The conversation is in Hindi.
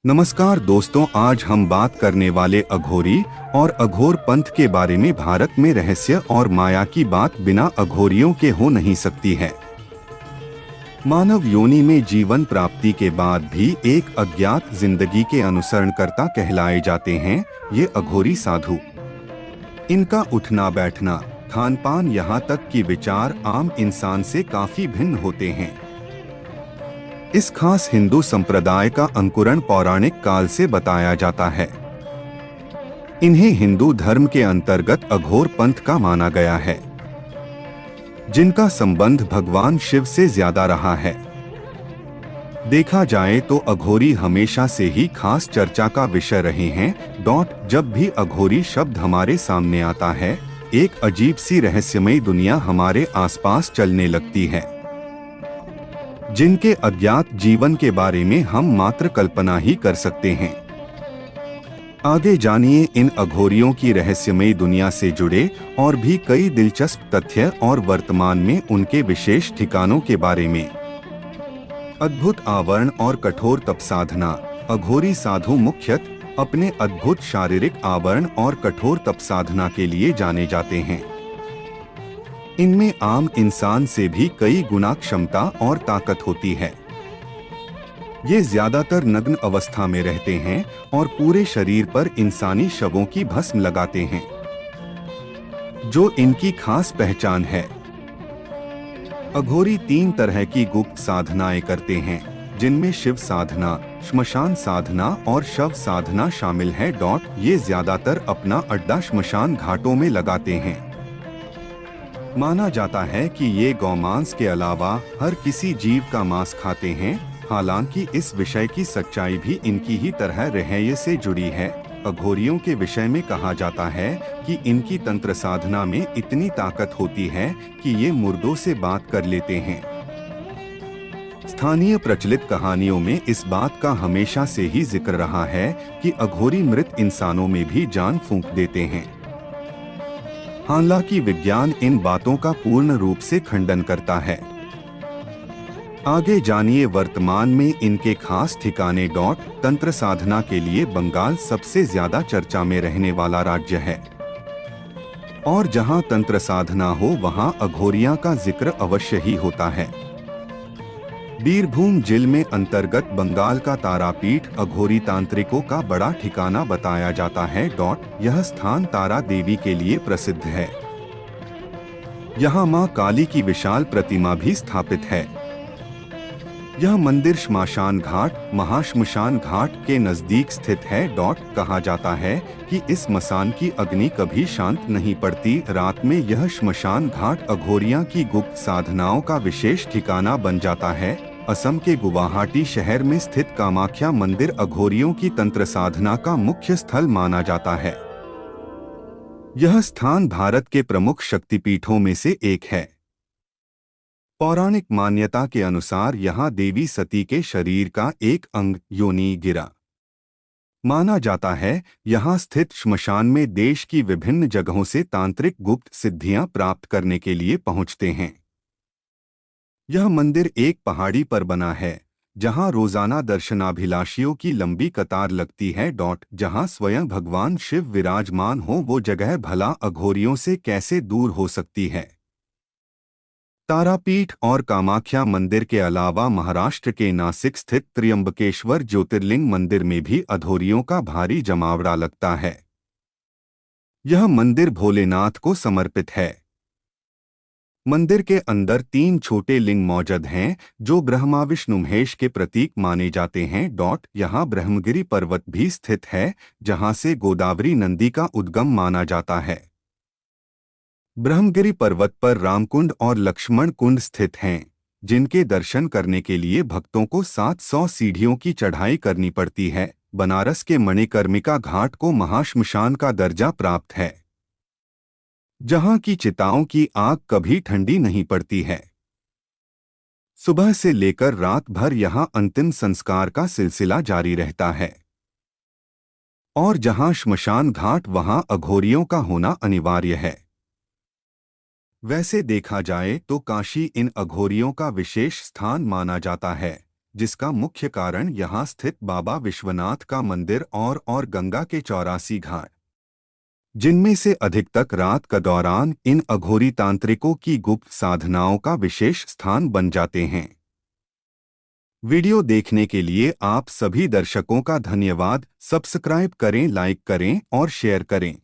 नमस्कार दोस्तों, आज हम बात करने वाले अघोरी और अघोर पंथ के बारे में। भारत में रहस्य और माया की बात बिना अघोरियों के हो नहीं सकती है। मानव योनि में जीवन प्राप्ति के बाद भी एक अज्ञात जिंदगी के अनुसरणकर्ता कहलाए जाते हैं ये अघोरी साधु। इनका उठना बैठना, खान पान, यहाँ तक कि विचार आम इंसान से काफी भिन्न होते हैं। इस खास हिंदू संप्रदाय का अंकुरण पौराणिक काल से बताया जाता है। इन्हें हिंदू धर्म के अंतर्गत अघोर पंथ का माना गया है, जिनका संबंध भगवान शिव से ज्यादा रहा है। देखा जाए तो अघोरी हमेशा से ही खास चर्चा का विषय रहे हैं। जब भी अघोरी शब्द हमारे सामने आता है, एक अजीब सी रहस्यमयी दुनिया हमारे आसपास चलने लगती है, जिनके अज्ञात जीवन के बारे में हम मात्र कल्पना ही कर सकते हैं। आगे जानिए इन अघोरियों की रहस्यमयी दुनिया से जुड़े और भी कई दिलचस्प तथ्य और वर्तमान में उनके विशेष ठिकानों के बारे में। अद्भुत आवरण और कठोर तप साधना। अघोरी साधु मुख्यतः अपने अद्भुत शारीरिक आवरण और कठोर तप साधना के लिए जाने जाते हैं। इनमें आम इंसान से भी कई गुना क्षमता और ताकत होती है। ये ज्यादातर नग्न अवस्था में रहते हैं और पूरे शरीर पर इंसानी शवों की भस्म लगाते हैं, जो इनकी खास पहचान है। अघोरी 3 तरह की गुप्त साधनाएं करते हैं, जिनमें शिव साधना, श्मशान साधना और शव साधना शामिल है। ये ज्यादातर अपना अड्डा श्मशान घाटों में लगाते हैं। माना जाता है कि ये गौमांस के अलावा हर किसी जीव का मांस खाते हैं। हालांकि इस विषय की सच्चाई भी इनकी ही तरह रहस्य से जुड़ी है। अघोरियों के विषय में कहा जाता है कि इनकी तंत्र साधना में इतनी ताकत होती है कि ये मुर्दों से बात कर लेते हैं। स्थानीय प्रचलित कहानियों में इस बात का हमेशा से ही जिक्र रहा है कि अघोरी मृत इंसानों में भी जान फूंक देते हैं। हालांकि विज्ञान इन बातों का पूर्ण रूप से खंडन करता है। आगे जानिए वर्तमान में इनके खास ठिकाने। तंत्र साधना के लिए बंगाल सबसे ज्यादा चर्चा में रहने वाला राज्य है, और जहां तंत्र साधना हो वहां अघोरियां का जिक्र अवश्य ही होता है। बीरभूम जिले में अंतर्गत बंगाल का तारापीठ अघोरी तांत्रिकों का बड़ा ठिकाना बताया जाता है। यह स्थान तारा देवी के लिए प्रसिद्ध है। यहाँ मां काली की विशाल प्रतिमा भी स्थापित है। यह मंदिर श्मशान घाट, महाश्मशान घाट के नजदीक स्थित है। कहा जाता है कि इस स्मशान की अग्नि कभी शांत नहीं पड़ती। रात में यह श्मशान घाट अघोरियां की गुप्त साधनाओं का विशेष ठिकाना बन जाता है। असम के गुवाहाटी शहर में स्थित कामाख्या मंदिर अघोरियों की तंत्र साधना का मुख्य स्थल माना जाता है। यह स्थान भारत के प्रमुख शक्तिपीठों में से एक है। पौराणिक मान्यता के अनुसार यहाँ देवी सती के शरीर का एक अंग योनि गिरा। माना जाता है यहाँ स्थित श्मशान में देश की विभिन्न जगहों से तांत्रिक गुप्त सिद्धियां प्राप्त करने के लिए पहुँचते हैं। यह मंदिर एक पहाड़ी पर बना है, जहां रोजाना दर्शनाभिलाषियों की लंबी कतार लगती है। जहां स्वयं भगवान शिव विराजमान हो, वो जगह भला अघोरियों से कैसे दूर हो सकती है। तारापीठ और कामाख्या मंदिर के अलावा महाराष्ट्र के नासिक स्थित त्र्यंबकेश्वर ज्योतिर्लिंग मंदिर में भी अघोरियों का भारी जमावड़ा लगता है। यह मंदिर भोलेनाथ को समर्पित है। मंदिर के अंदर 3 छोटे लिंग मौजूद हैं, जो ब्रह्मा विष्णु महेश के प्रतीक माने जाते हैं। यहाँ ब्रह्मगिरी पर्वत भी स्थित है, जहाँ से गोदावरी नदी का उद्गम माना जाता है। ब्रह्मगिरी पर्वत पर रामकुंड और लक्ष्मण कुंड स्थित हैं, जिनके दर्शन करने के लिए भक्तों को 700 सीढ़ियों की चढ़ाई करनी पड़ती है। बनारस के मणिकर्णिका घाट को महाश्मशान का दर्जा प्राप्त है, जहां की चिताओं की आग कभी ठंडी नहीं पड़ती है। सुबह से लेकर रात भर यहां अंतिम संस्कार का सिलसिला जारी रहता है, और जहां श्मशान घाट वहां अघोरियों का होना अनिवार्य है। वैसे देखा जाए तो काशी इन अघोरियों का विशेष स्थान माना जाता है। जिसका मुख्य कारण यहाँ स्थित बाबा विश्वनाथ का मंदिर और गंगा के 84 घाट, जिनमें से अधिकतर रात के दौरान इन अघोरी तांत्रिकों की गुप्त साधनाओं का विशेष स्थान बन जाते हैं। वीडियो देखने के लिए आप सभी दर्शकों का धन्यवाद। सब्सक्राइब करें, लाइक करें और शेयर करें।